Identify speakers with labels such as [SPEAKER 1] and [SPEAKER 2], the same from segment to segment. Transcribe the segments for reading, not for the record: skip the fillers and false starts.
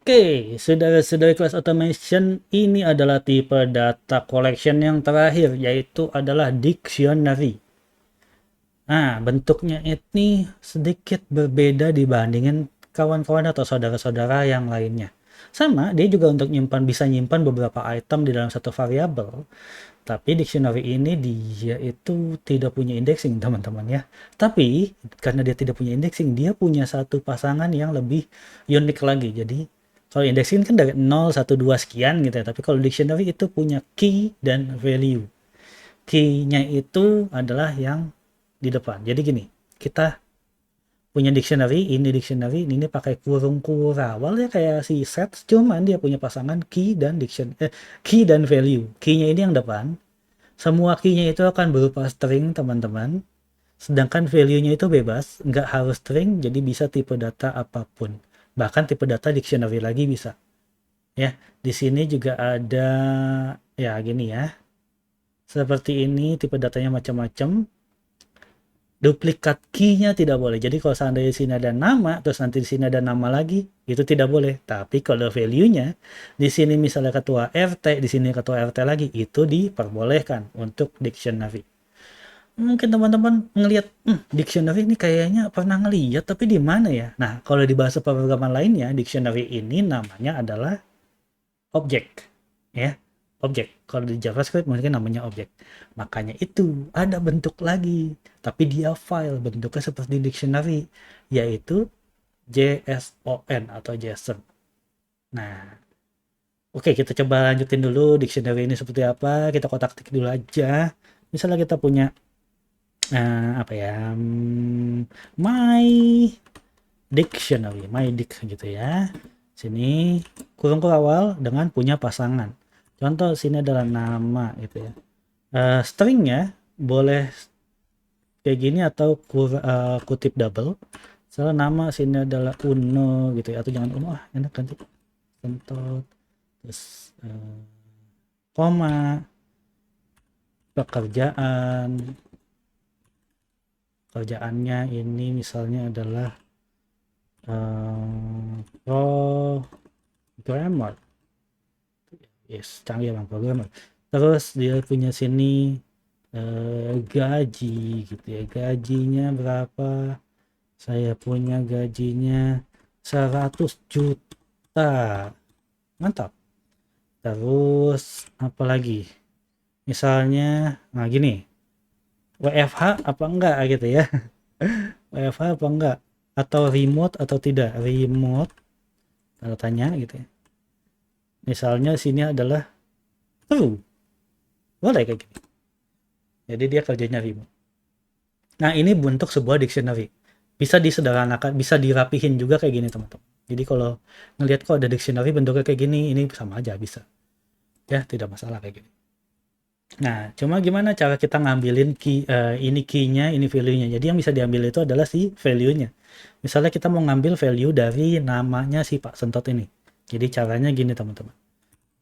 [SPEAKER 1] Oke, saudara-saudara kelas automation, ini adalah tipe data collection yang terakhir, yaitu adalah dictionary. Nah, bentuknya ini sedikit berbeda dibandingin kawan-kawan atau saudara-saudara yang lainnya. Sama, dia juga untuk bisa nyimpan beberapa item di dalam satu variabel. Tapi dictionary ini dia itu tidak punya indexing, teman-teman ya. Tapi karena dia tidak punya indexing, dia punya satu pasangan yang lebih unik lagi. Jadi kalau indexing kan dari 0, 1, 2 sekian gitu ya. Tapi kalau dictionary itu punya key dan value. Key-nya itu adalah yang di depan. Jadi gini, kita punya dictionary ini pakai kurung kurawal ya kayak si set, cuman dia punya pasangan key dan value. Key-nya ini yang depan, semua key-nya itu akan berupa string, teman-teman. Sedangkan value-nya itu bebas, nggak harus string, jadi bisa tipe data apapun. Bahkan tipe data dictionary lagi bisa. Ya, di sini juga ada ya gini ya. Seperti ini tipe datanya macam-macam. Duplikat key-nya tidak boleh. Jadi kalau seandainya di sini ada nama, terus nanti di sini ada nama lagi, itu tidak boleh. Tapi kalau value-nya, di sini misalnya ketua RT, di sini ketua RT lagi, itu diperbolehkan untuk dictionary. Mungkin teman-teman ngelihat, dictionary ini kayaknya pernah ngelihat, tapi di mana ya? Nah, kalau di bahasa pemrograman lainnya, dictionary ini namanya adalah objek, ya. Objek. Kalau di JavaScript mungkin namanya objek. Makanya itu ada bentuk lagi, tapi dia file bentuknya seperti dictionary, yaitu JSON atau JSON. Nah, oke, kita coba lanjutin dulu dictionary ini seperti apa. Kita kotak-tik dulu aja. Misalnya kita punya apa ya, my my dic gitu ya. Sini kurung awal dengan punya pasangan. Contoh sini adalah nama gitu ya. Stringnya boleh kayak gini atau kutip double. Salah nama sini adalah Uno gitu ya, atau jangan Uno, enak ganti contoh, terus koma, pekerjaannya ini misalnya adalah programmer. Yes, canggih bang programmer. Terus dia punya sini gaji gitu ya, gajinya berapa? Saya punya gajinya 100 juta, mantap. Terus apa lagi, misalnya nah gini, WFH apa enggak gitu ya. WFH apa enggak, atau remote atau tidak remote, tanda tanya gitu ya. Misalnya sini adalah true, boleh kayak gini, jadi dia kerjanya remote. Nah, ini bentuk sebuah dictionary. Bisa disederhanakan, bisa dirapihin juga kayak gini, teman-teman. Jadi kalau ngelihat kok ada dictionary bentuknya kayak gini, ini sama aja bisa. Ya, tidak masalah kayak gini. Nah, cuma gimana cara kita ngambilin ini key-nya, ini value-nya. Jadi yang bisa diambil itu adalah si value-nya. Misalnya kita mau ngambil value dari namanya si Pak Sentot ini. Jadi caranya gini, teman-teman.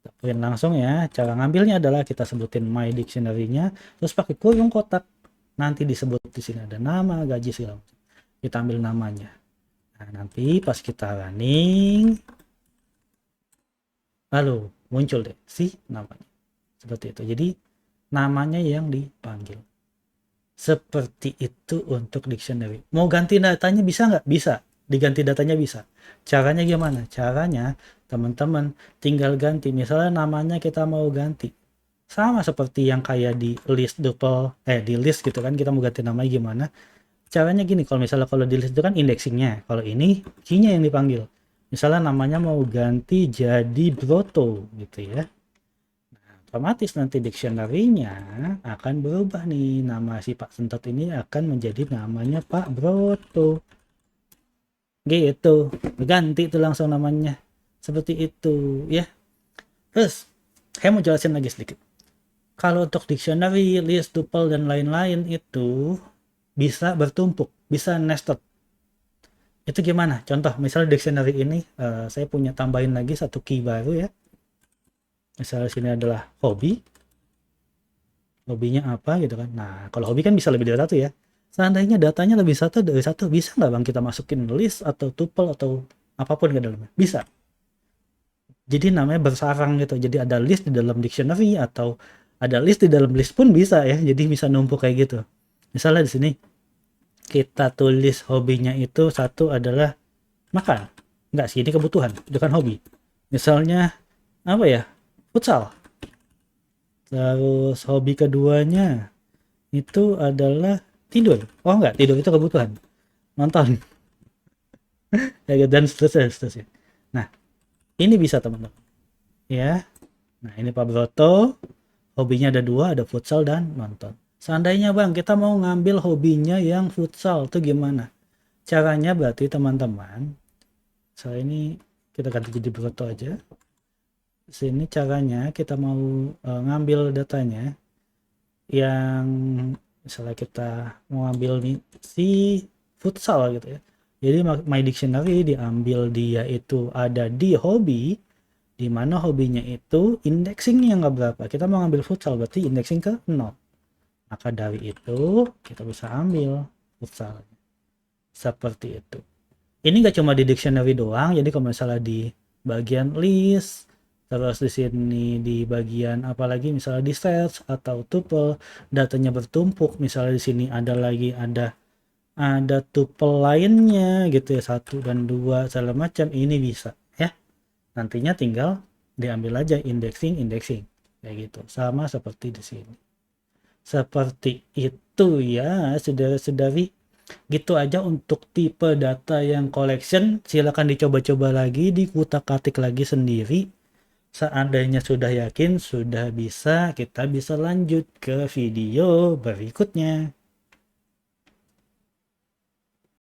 [SPEAKER 1] Kita langsung ya. Cara ngambilnya adalah kita sebutin my dictionary-nya, terus pakai kurung kotak. Nanti disebut di sini ada nama, gaji segala macam. Kita ambil namanya. Nah, nanti pas kita running, lalu muncul deh si namanya. Seperti itu. Jadi namanya yang dipanggil. Seperti itu untuk dictionary. Mau ganti datanya bisa nggak? Bisa. Diganti datanya bisa. Caranya gimana? Caranya teman-teman tinggal ganti. Misalnya namanya kita mau ganti. Sama seperti yang kayak di list di list gitu kan, kita mau ganti namanya gimana? Caranya gini, kalau misalnya kalau di list itu kan indexingnya, kalau ini key-nya yang dipanggil. Misalnya namanya mau ganti jadi Broto gitu ya. Nah, otomatis nanti dictionary-nya akan berubah nih. Nama si Pak Sentot ini akan menjadi namanya Pak Broto. Gitu. Ganti itu langsung namanya. Seperti itu ya. Terus, saya mau jelasin lagi sedikit. Kalau untuk dictionary, list, tuple, dan lain-lain itu bisa bertumpuk, bisa nested. Itu gimana? Contoh, misalnya dictionary ini saya punya tambahin lagi satu key baru ya. Misalnya sini adalah hobi. Hobinya apa gitu kan. Nah, kalau hobi kan bisa lebih dari satu ya. Seandainya datanya lebih satu dari satu, bisa nggak bang kita masukin list atau tuple atau apapun ke dalamnya? Bisa. Jadi namanya bersarang gitu. Jadi ada list di dalam dictionary atau ada list di dalam list pun bisa ya. Jadi bisa numpuk kayak gitu. Misalnya di sini kita tulis hobinya itu satu adalah makan. Enggak sih, ini kebutuhan, bukan hobi. Misalnya apa ya? Futsal. Terus hobi keduanya itu adalah tidur. Oh enggak, tidur itu kebutuhan. Nonton. Ya, dan seterusnya. Nah, ini bisa teman-teman. Ya. Nah, ini Pak Broto. Hobinya ada dua, ada futsal dan nonton. Seandainya Bang, kita mau ngambil hobinya yang futsal, itu gimana? Caranya berarti teman-teman, saya ini kita ganti jadi Broto aja. Sini caranya kita mau ngambil datanya yang misalnya kita mau ambil nih si futsal gitu ya. Jadi My Dictionary diambil dia itu ada di hobi, di mana hobinya itu indexingnya nggak berapa. Kita mau ngambil futsal berarti indexing ke 0. Maka dari itu kita bisa ambil futsal. Seperti itu. Ini nggak cuma di dictionary doang, jadi kalau misalnya di bagian list, terus di sini di bagian apalagi misalnya di search atau tuple, datanya bertumpuk, misalnya di sini ada tuple lainnya gitu ya, 1 dan 2 segala macam, ini bisa ya. Nantinya tinggal diambil aja indexing kayak gitu. Sama seperti di sini. Seperti itu ya, saudara-saudari. Gitu aja untuk tipe data yang collection. Silakan dicoba-coba lagi, dikutak-katik lagi sendiri. Seandainya sudah yakin, sudah bisa, kita bisa lanjut ke video berikutnya.